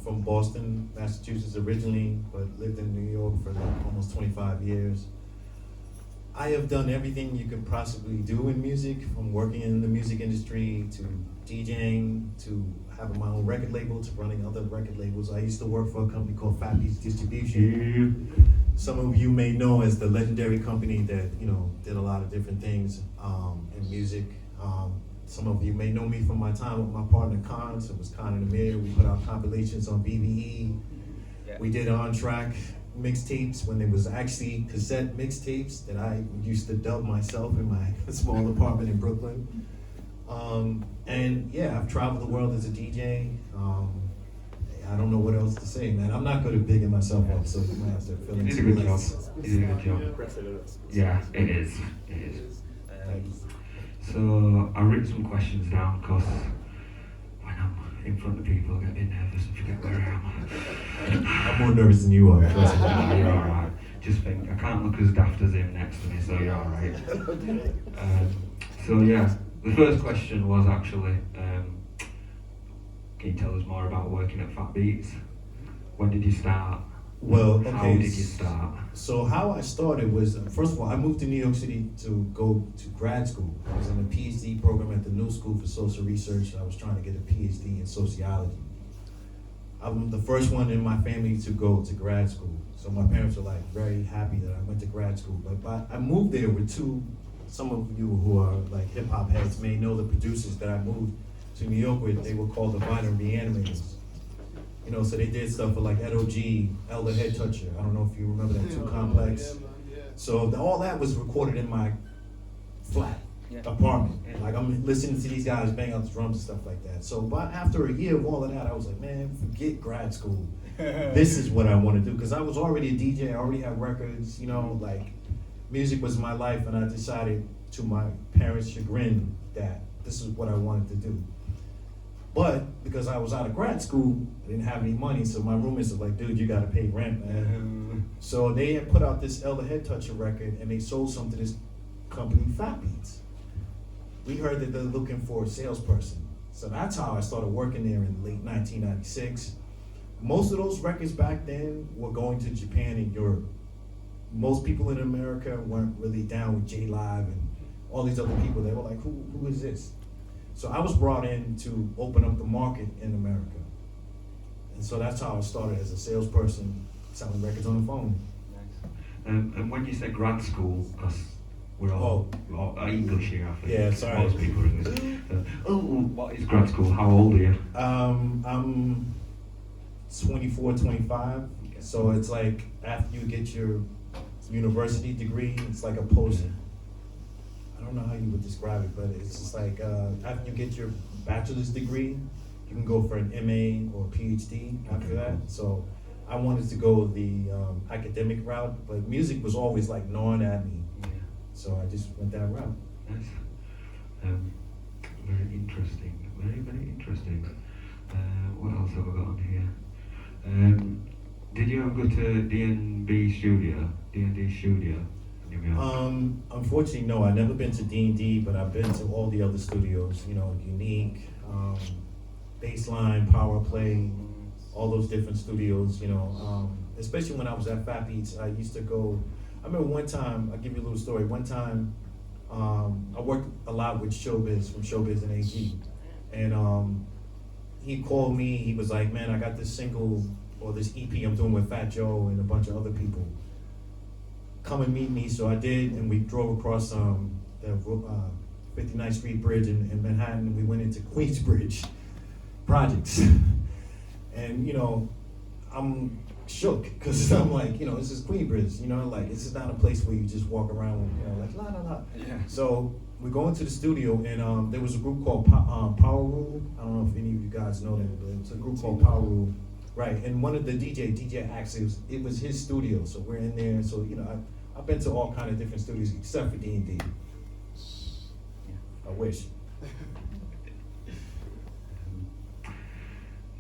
from Boston, Massachusetts originally, but lived in New York for like almost 25 years. I have done everything you can possibly do in music, from working in the music industry to DJing to having my own record label to running other record labels. I used to work for a company called Fat Beats Distribution. Some of you may know as the legendary company that, you know, did a lot of different things in music. Some of you may know me from my time with my partner Khan. So it was Khan and Amir. We put out compilations on BBE. Yeah. We did on-track mixtapes when there was actually cassette mixtapes that I used to dub myself in my small apartment in Brooklyn. And yeah, I've traveled the world as a DJ. I don't know what else to say, man. I'm not good at bigging myself up, so you might have to fill in. It's a good job. It's a good job. Yeah, it is. It is. So I wrote some questions down because when I'm in front of people, I get a bit nervous and forget where I am. I'm more nervous than you are. You're alright. Just think, I can't look as daft as him next to me, so you're alright. So yeah, the first question was actually, can you tell us more about working at Fat Beats? When did you start? Well, okay. How did you start? So how I started was, first of all, I moved to New York City to go to grad school. I was in a PhD program at the New School for Social Research. I was trying to get a PhD in sociology. I'm the first one in my family to go to grad school. So my parents were like very happy that I went to grad school. But I moved there with some of you who are like hip hop heads may know the producers that I moved to New York with. They were called the Vinyl Reanimators. You know, so they did stuff for like Edo G, Elder Head Toucher. I don't know if you remember that, Too Complex. So all that was recorded in my flat apartment. Like I'm listening to these guys bang out the drums and stuff like that. So but after a year of all of that, I was like, man, forget grad school. This is what I want to do. Because I was already a DJ, I already had records, you know, like music was my life, and I decided to my parents' chagrin that this is what I wanted to do. But because I was out of grad school, I didn't have any money, so my roommates were like, dude, you gotta pay rent, man. So they had put out this Elder Head Toucher record, and they sold some to this company, Fat Beats. We heard that they're looking for a salesperson. So that's how I started working there in late 1996. Most of those records back then were going to Japan and Europe. Most people in America weren't really down with J-Live and all these other people. They were like, who is this? So I was brought in to open up the market in America. And so that's how I started as a salesperson, selling records on the phone. Nice. And when you say grad school, because we're all English here, I think. Yeah, sorry. Most people are English. What is grad school? How old are you? I'm 24, 25. So it's like after you get your university degree, it's like a post. I don't know how you would describe it, but it's just like after you get your bachelor's degree, you can go for an MA or a PhD after that. So I wanted to go the academic route, but music was always like gnawing at me. Yeah. So I just went that route. Nice. Very interesting. Very, very interesting. What else have I got on here? Did you ever go to D&D studio? Unfortunately, no. I've never been to D&D, but I've been to all the other studios. You know, Unique, Baseline, Power Play, all those different studios. You know, especially when I was at Fat Beats, I used to go. I remember one time. I'll give you a little story. One time, I worked a lot with Showbiz from Showbiz and AG, and he called me. He was like, "Man, I got this single or this EP I'm doing with Fat Joe and a bunch of other people. Come and meet me." So I did, and we drove across the 59th Street Bridge in Manhattan, and we went into Queensbridge projects. And you know, I'm shook because I'm like, you know, this is Queensbridge, you know, like this is not a place where you just walk around, you know, like la la la. Yeah. So we go into the studio, and there was a group called Power Room. I don't know if any of you guys know them, but it's a group called Power Room. Right, and one of the DJ actually, it was his studio, so we're in there. So you know, I've been to all kind of different studios except for D&D. I wish.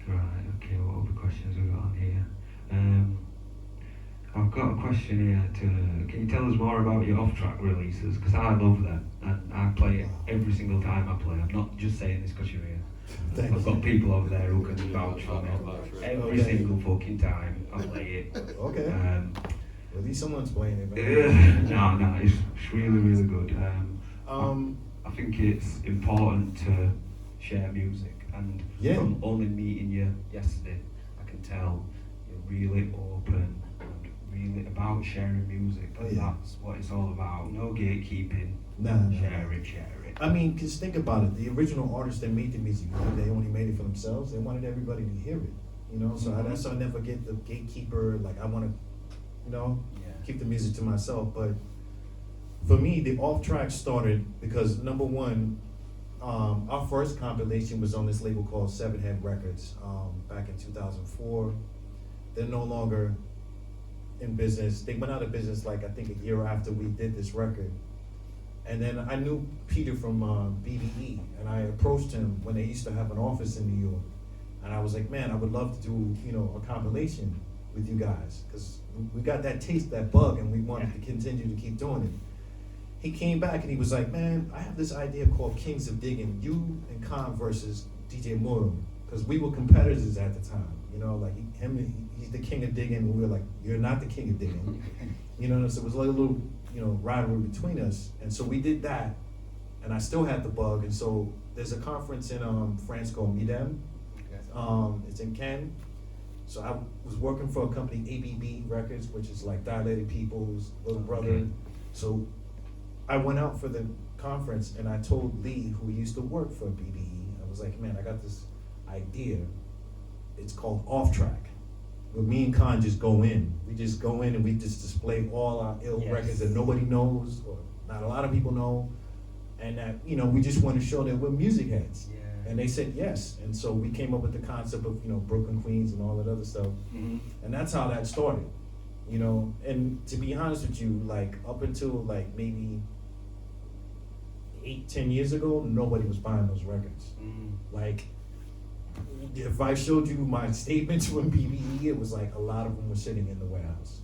Right. Okay. What other questions we got on here? I've got a question here. Can you tell us more about your off-track releases? Because I love them, and I play it every single time I play. I'm not just saying this because you're here. Thank I've got you. people over there who can vouch for me. Every Okay. single fucking time I play it. Okay. At least someone's playing it, No, it's really, really good. Um, I think it's important to share music, and Yeah. from only meeting you yesterday, I can tell you're really open and really about sharing music, Oh, and yeah. that's what it's all about. No gatekeeping. Nah. Share it. I mean, cause think about it. The original artists that made the music, they only made it for themselves. They wanted everybody to hear it, you know. So Mhm. that's why I never get the gatekeeper. Like I want to, you know, Yeah. keep the music to myself. But for me, the off track started because number one, our first compilation was on this label called Seven Head Records back in 2004. They're no longer in business. They went out of business like I think a year after we did this record. And then I knew Peter from BBE, and I approached him when they used to have an office in New York. And I was like, man, I would love to do, you know, a compilation with you guys, because we got that taste, that bug, and we wanted to continue to keep doing it. He came back and he was like, man, I have this idea called Kings of Digging, you and Khan versus DJ Muro, because we were competitors at the time, you know, like he's the king of digging, and we were like, you're not the king of digging, you know, so it was like a little, you know, rivalry between us, and so we did that, and I still had the bug, and so there's a conference in France called Midem, it's in Cannes, so I was working for a company, ABB Records, which is like Dilated People's little brother, Okay. so I went out for the conference, and I told Lee, who used to work for BBE, I was like, man, I got this idea, it's called Off Track. Where me and Khan just go in. We just go in and we just display all our ill records that nobody knows, or not a lot of people know, and that, you know, we just want to show that we're music heads. Yeah. And they said yes, and so we came up with the concept of, you know, Brooklyn Queens and all that other stuff, Mhm. and that's how that started, you know. And to be honest with you, like up until like maybe 8-10 years ago, nobody was buying those records. Like, if I showed you my statements from BBE, it was like a lot of them were sitting in the warehouse.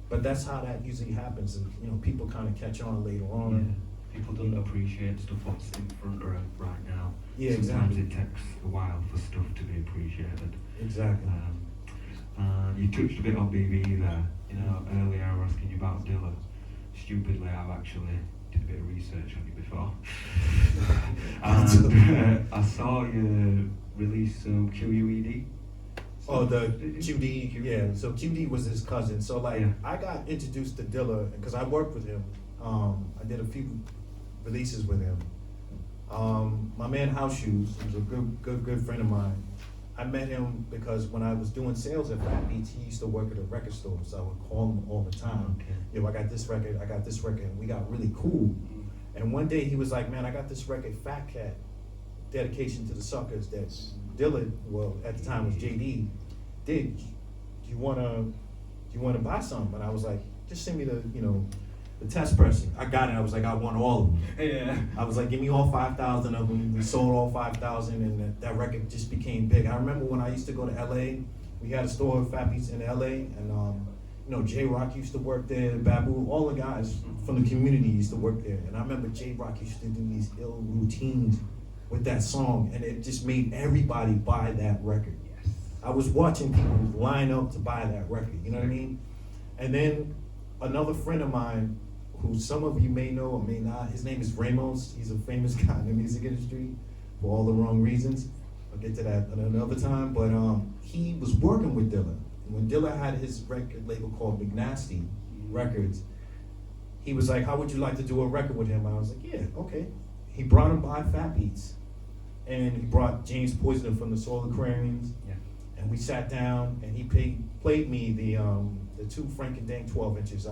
But that's how that usually happens, and you know, people kind of catch on later on. People don't appreciate stuff what's in front of them right now. Yeah, Sometimes exactly. it takes a while for stuff to be appreciated. Exactly. And you touched a bit on BB there. You know, earlier I was asking you about Dilla. Stupidly, I've actually did a bit of research on you before. And I saw you release some QUED. Oh, the QD, yeah. So QD was his cousin. So like, Yeah. I got introduced to Dilla because I worked with him. I did a few releases with him. My man House Shoes, who's a good friend of mine. I met him because when I was doing sales at Fat Beats, he used to work at a record store, so I would call him all the time. Okay. Yo, I got this record, and we got really cool. And one day he was like, man, I got this record, Fat Cat, dedication to the suckers that Dilla, well, at the time was JD, did. Do you wanna buy some? And I was like, just send me the test pressing. I got it. I was like, I want all of them. Yeah. I was like, give me all 5,000 of them. We sold all 5,000, and that record just became big. I remember when I used to go to LA, we had a store of Fat Beats in LA, and J-Rock used to work there, Babu, all the guys from the community used to work there. And I remember J-Rock used to do these ill routines with that song, and it just made everybody buy that record. Yes. I was watching people line up to buy that record, you know what I mean? And then another friend of mine, who some of you may know or may not, his name is Ramos. He's a famous guy in the music industry for all the wrong reasons. I'll get to that another time. But he was working with Dilla. When Dilla had his record label called McNasty Records, he was like, how would you like to do a record with him? I was like, yeah, okay. He brought him by Fat Beats. And he brought James Poisoner from the Soul Aquariums. Yeah. And we sat down, and he played me the two Frank and Dang 12 inches.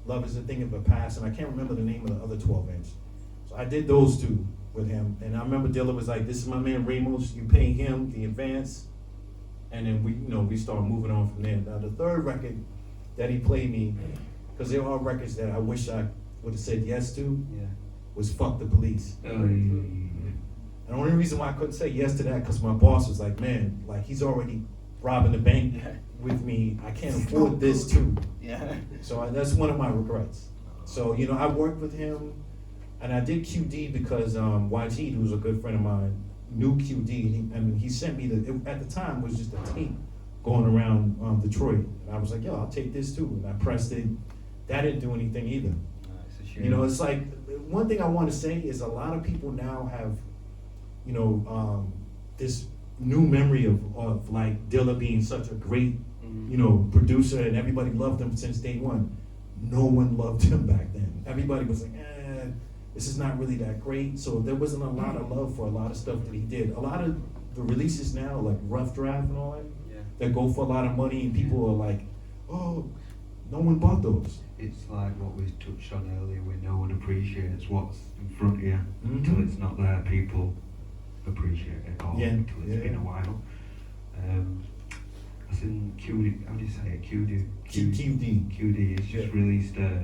Love is a Thing of the Past, and I can't remember the name of the other 12 inch. So I did those two with him, and I remember Dilla was like, this is my man Ramos, you pay him the advance, and then we started moving on from there. Now the third record that he played me, because there are records that I wish I would have said yes to, was Fuck the Police. And the only reason why I couldn't say yes to that, because my boss was like, man, like he's already robbing the bank with me, I can't afford this too. Yeah. So that's one of my regrets. So, I worked with him, and I did QD because YG, who's a good friend of mine, new QD, and he sent me at the time was just a tape going around Detroit, and I was like, yo, I'll take this too, and I pressed it. That didn't do anything either. It's a shame. You know, it's like, one thing I want to say is a lot of people now have, you know, this new memory of like Dilla being such a great, you know, producer, and everybody loved him since day one. No one loved him back then. Everybody was like, this is not really that great. So there wasn't a lot of love for a lot of stuff that he did. A lot of the releases now, like Rough Draft and all that, that go for a lot of money, and people are like, oh, no one bought those. It's like what we touched on earlier, where no one appreciates what's in front of you Mhm. until it's not there. People appreciate it all until it's been a while. I think QD, how do you say it? QD has just released a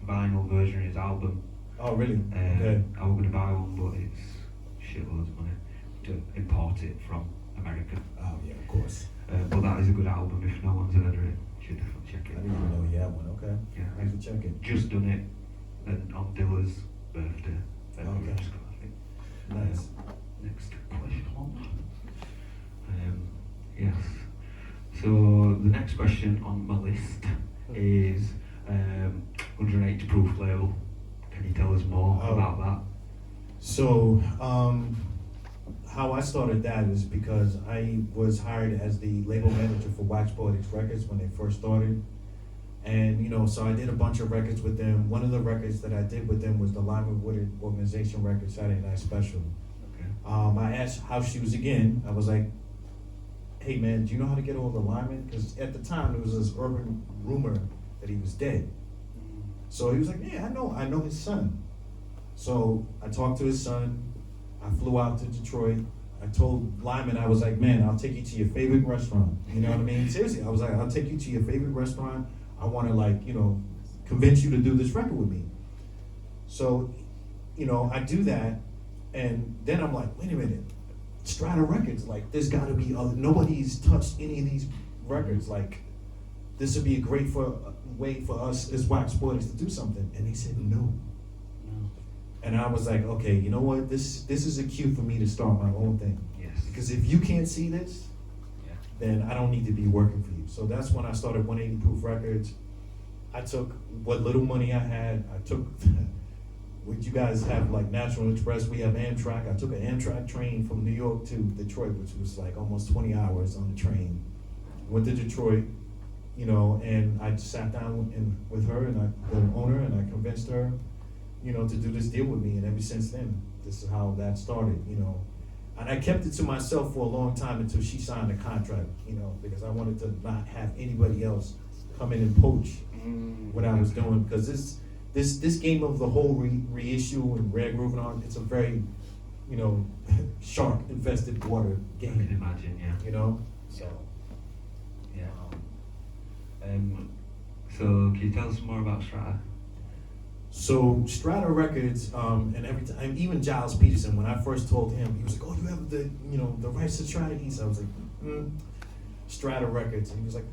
vinyl version of his album. Oh, really? Okay. I was going to buy one, but it's shitloads of money to import it from America. Oh, yeah, of course. But that is a good album. If no one's heard of it, you should definitely check it. I didn't even know you had one. Okay. Yeah, I have to check it. just done it on Dilla's birthday. Okay. I think. Nice. Next question. Yes. So the next question on my list is 180 proof label. Can you tell us more about that? So, how I started that is because I was hired as the label manager for Wax Poetics Records when they first started. And, you know, so I did a bunch of records with them. One of the records that I did with them was the Lyman Woodard Organization record, Saturday Night Special. Okay. I asked how she was again. I was like, hey man, do you know how to get all the Lyman? Because at the time there was this urban rumor that he was dead. So he was like, yeah, I know his son. So I talked to his son. I flew out to Detroit. I told Lyman, I was like, man, I'll take you to your favorite restaurant. You know what I mean? Seriously, I was like, I'll take you to your favorite restaurant. I want to, like, you know, convince you to do this record with me. So, you know, I do that, and then I'm like, wait a minute, Strata Records, like, there's got to be other, nobody's touched any of these records. Like, this would be a great way for us as Wax Poetics to do something. And they said no. And I was like, okay, you know what? This is a cue for me to start my own thing. Yes. Because if you can't see this, then I don't need to be working for you. So that's when I started 180 Proof Records. I took what little money I had. I took what you guys have, like National Express. We have Amtrak. I took an Amtrak train from New York to Detroit, which was like almost 20 hours on the train. Went to Detroit, you know, and I sat down with her and the owner, and I convinced her, you know, to do this deal with me. And ever since then, this is how that started, you know. And I kept it to myself for a long time until she signed the contract, you know, because I wanted to not have anybody else come in and poach what I was doing. Because this game of the whole reissue and rare groove and all, it's a very, you know, shark infested water game. I can imagine, yeah. You know, so. Yeah. So can you tell us more about Strata? So Strata Records, and every time, even Giles Peterson, when I first told him, he was like, "Oh, you have the rights to Strata East." I was like, Strata Records, and he was like,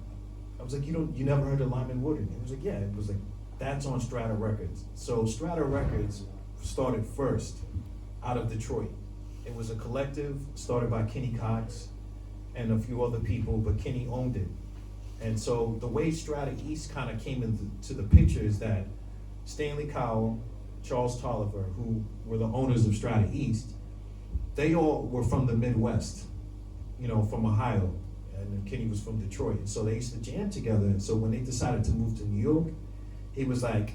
"I was like, you never heard of Lyman Woodard?" And he was like, "Yeah." It was like, that's on Strata Records. So Strata Records started first out of Detroit. It was a collective started by Kenny Cox and a few other people, but Kenny owned it. And so the way Strata East kind of came into the picture is that Stanley Cowell, Charles Tolliver, who were the owners of Strata East, they all were from the Midwest, you know, from Ohio, and Kenny was from Detroit. And so they used to jam together. And so when they decided to move to New York, it was like,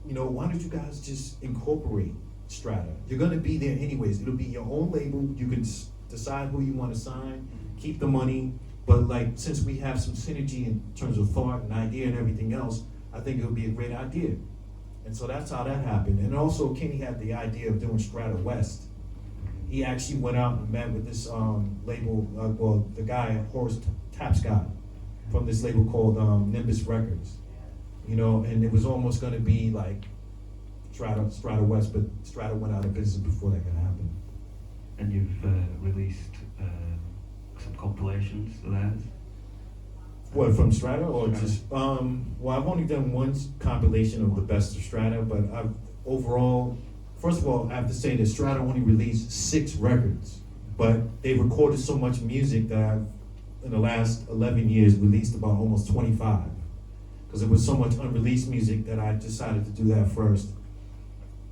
you know, why don't you guys just incorporate Strata? You're gonna be there anyways. It'll be your own label. You can decide who you want to sign, keep the money, but like, since we have some synergy in terms of thought and idea and everything else, I think it would be a great idea. And so that's how that happened. And also Kenny had the idea of doing Strata West. He actually went out and met with this label, the guy, Horace Tapscott, from this label called Nimbus Records. You know, and it was almost gonna be like Strata West, but Strata went out of business before that could happen. And you've released some compilations of theirs? What, from Strata or Strata. just, well, I've only done one compilation of the best of Strata, but I've overall, first of all, I have to say that Strata only released 6 records, but they recorded so much music that I've, in the last 11 years, released about almost 25. Because there was so much unreleased music that I decided to do that first.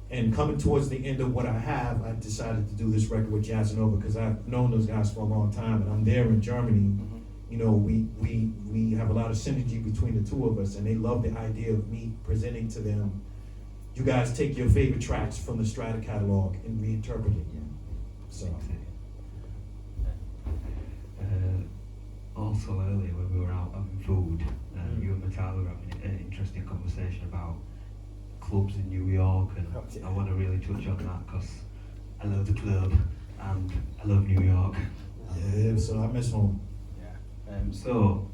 And coming towards the end of what I have, I decided to do this record with Jazz Nova because I've known those guys for a long time, and I'm there in Germany. You know, we have a lot of synergy between the two of us, and they love the idea of me presenting to them. You guys take your favorite tracks from the Strata catalog and reinterpret it. So. Also earlier when we were out having food, you and Mitali were having an interesting conversation about clubs in New York, and I want to really touch on that because I love the club and I love New York. Yeah, so I miss home. So,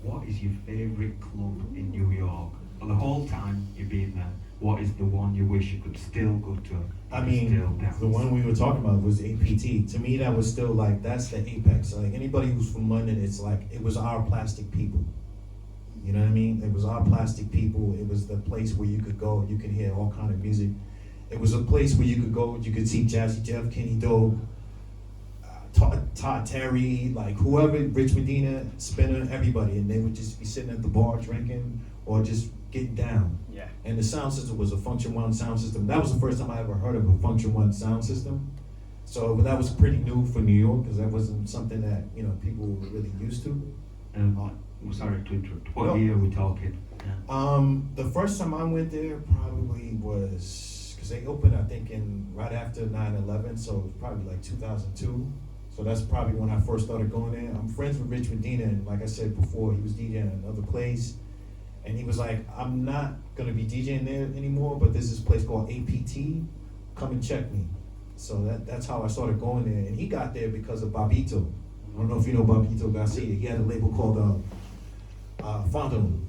what is your favourite club in New York? For the whole time you've been there, what is the one you wish you could still go to? I mean, the one we were talking about was APT. To me, that was still like, that's the apex. Like anybody who's from London, it's like, it was our plastic people. You know what I mean? It was our plastic people. It was the place where you could go, you could hear all kind of music. It was a place where you could go, you could see Jazzy Jeff, Kenny Doe, Todd Terry, like whoever, Rich Medina, Spinner, everybody, and they would just be sitting at the bar drinking or just getting down. Yeah. And the sound system was a Function One sound system. That was the first time I ever heard of a Function One sound system. So that was pretty new for New York because that wasn't something that, you know, people were really used to. I'm sorry to interrupt. What year are we talking? The first time I went there probably was, because they opened, I think, right after 9/11, so it was probably like 2002. So that's probably when I first started going there. I'm friends with Rich Medina, and like I said before, he was DJing at another place. And he was like, I'm not gonna be DJing there anymore, but there's this place called APT, come and check me. So that's how I started going there. And he got there because of Babito. I don't know if you know Babito Garcia. He had a label called Fontaine,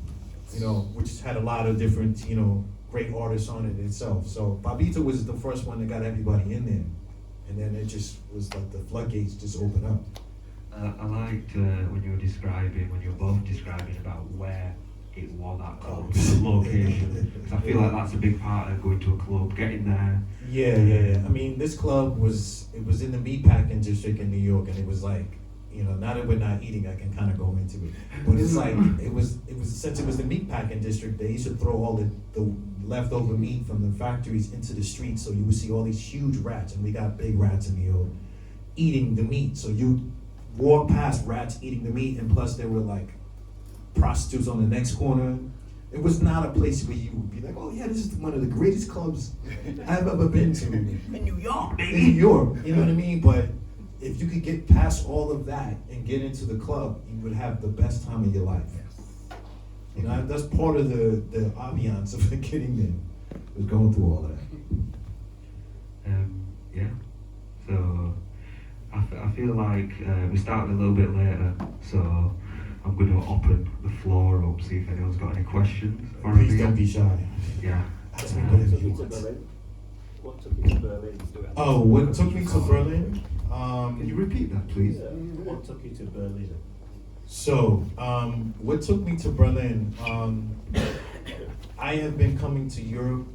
you know, which had a lot of different, you know, great artists on it itself. So Babito was the first one that got everybody in there. And then it just was like the floodgates just opened up. I liked when you were both describing about where it was at club, the location. Because I feel like that's a big part of going to a club, getting there. Yeah. I mean, this club was in the meatpacking district in New York, and it was like, you know, now that we're not eating, I can kind of go into it. But it's like, it was since it was the meatpacking district, they used to throw all the leftover meat from the factories into the streets, so you would see all these huge rats, and we got big rats in New York, eating the meat. So you walk past rats eating the meat, and plus there were like prostitutes on the next corner. It was not a place where you would be like, oh yeah, this is one of the greatest clubs I've ever been to. In New York, baby. In New York, you know what I mean? But if you could get past all of that and get into the club, you would have the best time of your life. You know, that's part of the ambiance of getting there, was going through all that. Yeah. So I feel like we started a little bit later, so I'm going to open the floor up, see if anyone's got any questions for Please Amir. don't be shy. Yeah. Ask me whatever you want. What took you to Berlin? Oh, what took me to Berlin? Can you repeat that, please? What took you to Berlin? So, what took me to Berlin? I have been coming to Europe,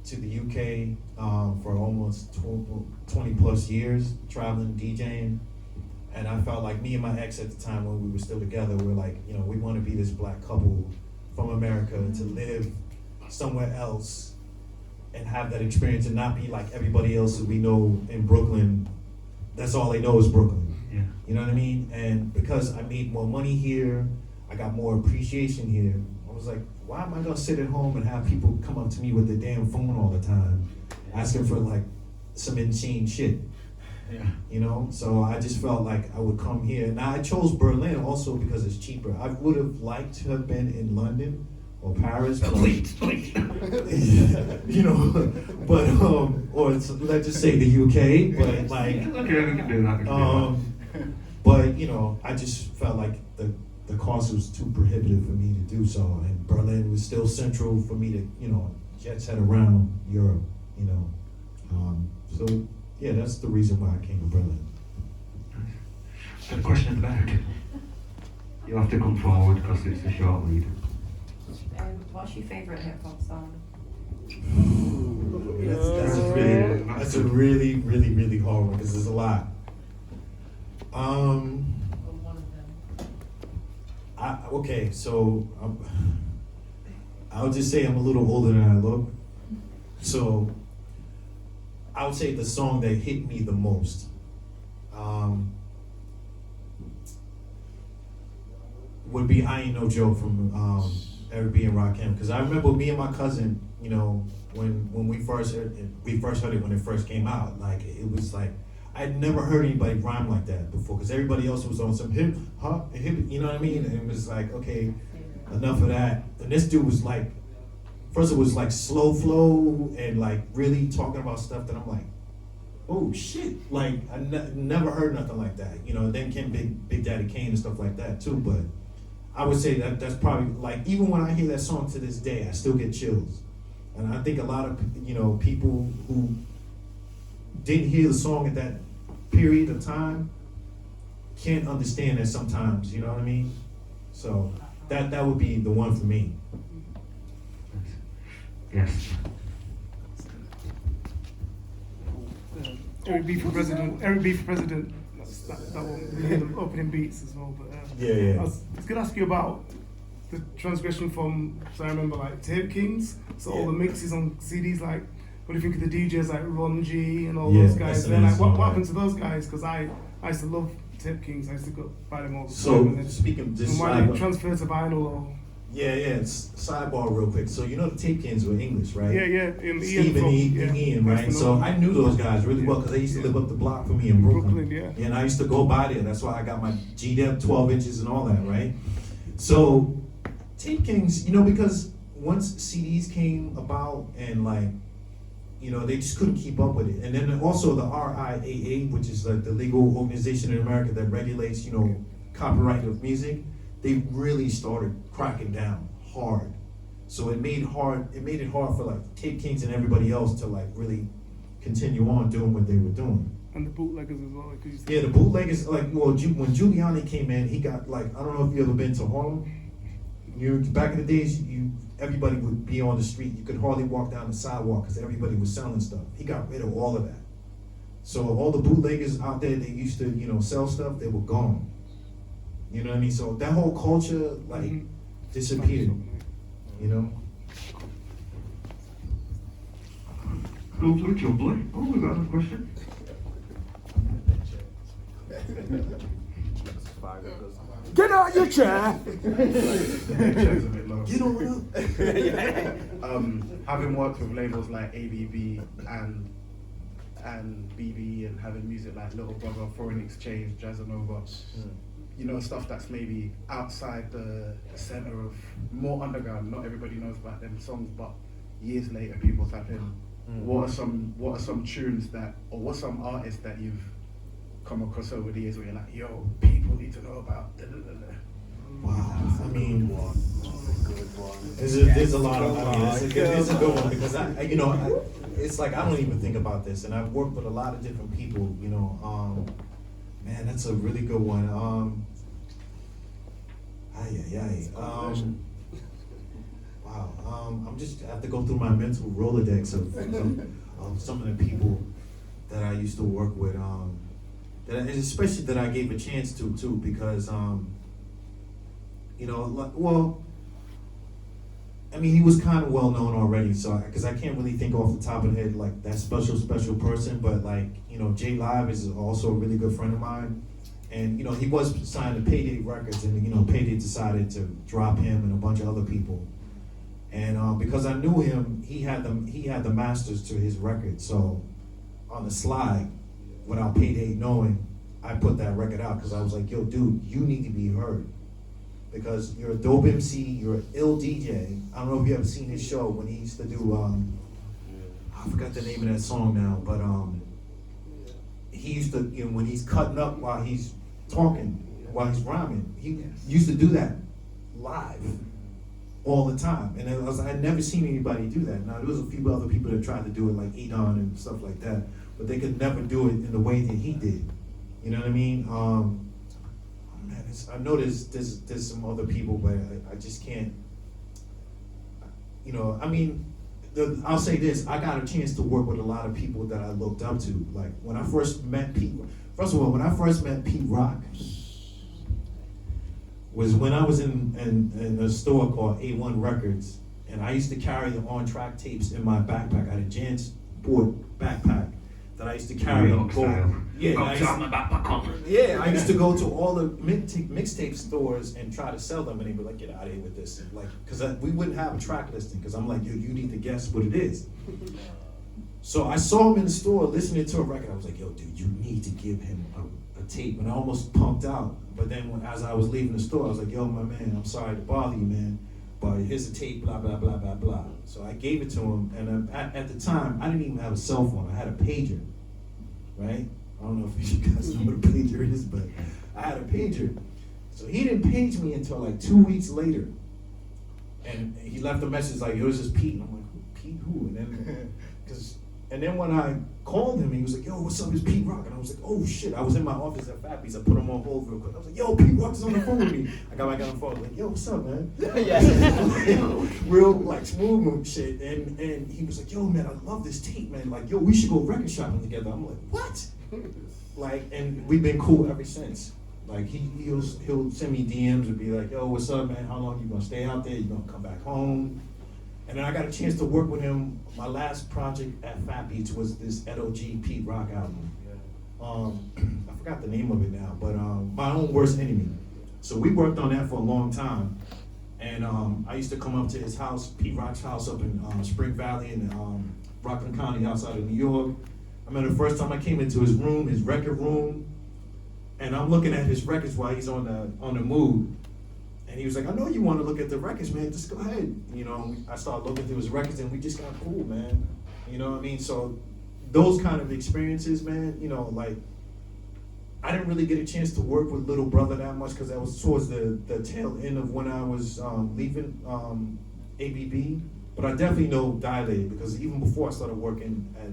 to the UK, for almost 20 plus years, traveling, DJing. And I felt like me and my ex at the time when we were still together, we were like, you know, we want to be this black couple from America to live somewhere else and have that experience and not be like everybody else that we know in Brooklyn. That's all they know is Brooklyn. Yeah. You know what I mean? And because I made more money here, I got more appreciation here. I was like, why am I gonna sit at home and have people come up to me with their damn phone all the time, asking for like some insane shit? Yeah. You know, so I just felt like I would come here. Now I chose Berlin also because it's cheaper. I would have liked to have been in London or Paris, but, Please. you know, but or let's just say the UK, but like, Okay, we can do that. but you know, I just felt like the cost was too prohibitive for me to do so, and Berlin was still central for me to, you know, jet set around Europe, you know, so. Yeah, that's the reason why I came to Berlin. Got a question at the back. You'll have to come forward because it's a short lead. What's your favourite hip hop song? That's a really, really, really hard one because there's a lot. Okay, so I'll just say I'm a little older than I look. So I would say the song that hit me the most would be "I Ain't No Joke" from Eric B. and Rakim. Because I remember me and my cousin, you know, when we first heard it when it first came out. Like it was like I'd never heard anybody rhyme like that before. Because everybody else was on some hip hop, you know what I mean? And it was like, okay, enough of that. And this dude was like, first it was like slow flow and like really talking about stuff that I'm like, oh shit! Like I never heard nothing like that. You know, then came Big Daddy Kane and stuff like that too. But I would say that's probably like even when I hear that song to this day, I still get chills. And I think a lot of people who didn't hear the song at that period of time can't understand that sometimes. You know what I mean? So that would be the one for me. Yes. Eric B for president. That one. We hear the opening beats as well. But Yeah. I was gonna ask you about the transgression from. So I remember like Tape Kings. So all the mixes on CDs. Like, what do you think of the DJs like Ron G and all those guys? And like, what happened to those guys? Because I used to love Tape Kings. I used to go buy them all the time. So speaking of this, why they transfer to vinyl or? Yeah. Sidebar real quick. So you know the Tape Kings were English, right? Yeah. Steve and Ian, right? So I knew those guys really well because they used to live up the block from me in Brooklyn. Yeah. And I used to go by there. That's why I got my G-Dep 12 inches and all that, right? So Tape Kings, because once CDs came about and like, they just couldn't keep up with it. And then also the RIAA, which is like the legal organization in America that regulates, copyright of music, they really started cracking down hard. So it made it hard for like Tape Kings and everybody else to like really continue on doing what they were doing. And the bootleggers as well. Yeah, the bootleggers, like, when Giuliani came in, he got like, I don't know if you ever been to Harlem. Back in the days, everybody would be on the street. You could hardly walk down the sidewalk because everybody was selling stuff. He got rid of all of that. So all the bootleggers out there, they used to, sell stuff, they were gone. You know what I mean? So that whole culture, like, disappeared, Lovely, jubbly. Oh, we got a question. Get out your chair! Get on up. Having worked with labels like ABB and BB and having music like Little Brother, Foreign Exchange, Jazzanova, stuff that's maybe outside the center of more underground. Not everybody knows about them songs, but years later people tap in. What are some tunes what's some artists that you've come across over the years where you're like, yo, people need to know about da, da, da, da. Wow, I mean, there's a lot of, it's a good one because it's like I don't even think about this, and I've worked with a lot of different people, man, that's a really good one. Wow, I'm just, I have to go through my mental Rolodex of some of the people that I used to work with, especially that I gave a chance to too, because he was kind of well known already, so because I can't really think off the top of the head like that special person, but like J Live is also a really good friend of mine, and he was signed to Payday Records, and Payday decided to drop him and a bunch of other people, and because I knew him, he had the masters to his record, so on the slide, without Payday knowing, I put that record out because I was like, yo, dude, you need to be heard. Because you're a dope MC, you're an ill DJ. I don't know if you ever seen his show when he used to do, I forgot the name of that song now, but he used to, when he's cutting up while he's talking, while he's rhyming, he used to do that live all the time. And I'd never seen anybody do that. Now, there was a few other people that tried to do it, like Edon and stuff like that, but they could never do it in the way that he did. You know what I mean? Man, I know there's some other people, but I just can't. I'll say this, I got a chance to work with a lot of people that I looked up to. Like when I first met Pete, first of all, when I first met Pete Rock was when I was in a store called A1 Records, and I used to carry the on-track tapes in my backpack. I had a Jansport backpack that I used to carry. New York style. Yeah, Got to have my backpack on. yeah, I used to go to all the mixtape stores and try to sell them, and they'd be like, "Get out of here with this!" Like, because we wouldn't have a track listing, because I'm like, "Yo, you need to guess what it is." So I saw him in the store listening to a record. I was like, "Yo, dude, you need to give him a tape," and I almost pumped out. But then, as I was leaving the store, I was like, "Yo, my man, I'm sorry to bother you, man, but here's a tape, blah blah blah blah blah." So I gave it to him, and at the time, I didn't even have a cell phone. I had a pager, right? I don't know if you guys know what a pager is, but I had a pager. So he didn't page me until like 2 weeks later. And he left a message like, "Yo, this is Pete." And I'm like, "Pete who?" And then when I called him, he was like, "Yo, what's up? It's Pete Rock." And I was like, "Oh shit." I was in my office at Fappy's. I put him on hold real quick. I was like, "Yo, Pete Rock's on the phone with me." I got back on the phone, like, "Yo, what's up, man?" Real like smooth move shit. And he was like, "Yo, man, I love this tape, man. Like, yo, we should go record shopping together." I'm like, "What?" Like, and we've been cool ever since. Like he'll send me DMs and be like, "Yo, what's up, man? How long you gonna stay out there? You gonna come back home?" And then I got a chance to work with him. My last project at Fat Beats was this LOG Pete Rock album. I forgot the name of it now, but My Own Worst Enemy. So we worked on that for a long time. And I used to come up to his house, Pete Rock's house up in Spring Valley in Rockland County outside of New York. I remember the first time I came into his room, his record room, and I'm looking at his records while he's on the move. And he was like, "I know you want to look at the records, man. Just go ahead." You know, I started looking through his records, and we just got cool, man. You know what I mean? So those kind of experiences, man. You know, like I didn't really get a chance to work with Little Brother that much because that was towards the tail end of when I was leaving ABB. But I definitely know Dilated because even before I started working at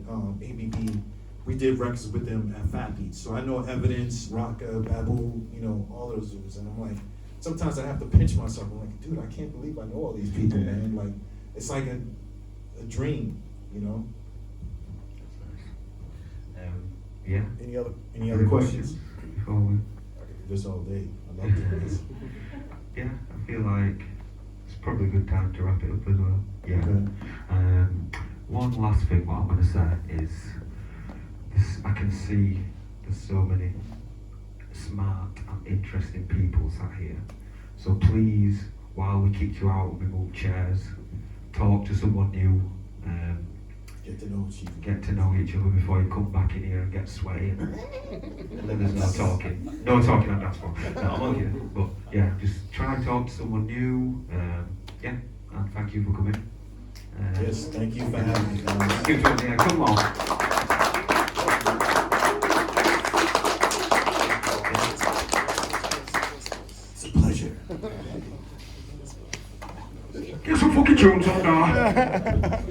ABB, we did records with them at Fat Beats. So I know Evidence, Rocka, Babu, you know, all those dudes. And I'm like, sometimes I have to pinch myself. I'm like, dude, I can't believe I know all these people, man. Like, it's like a dream, you know? Yeah. Any other questions? Before we... I could do this all day. I love doing this. Yeah, I feel like it's probably a good time to wrap it up as well. Yeah. Okay. One last thing, what I'm going to say is, I can see there's so many smart and interesting people sat here. So please, while we kick you out and we move chairs, talk to someone new. Get to know Chief. Get to know each other before you come back in here and get sweaty. And then there's no talking. No talking on that spot. No, I'm only kidding. But yeah, just try and talk to someone new. Yeah, and thank you for coming. Yes, thank you for having me, guys. Give it a come on. It's a pleasure. Get some fucking tunes on now.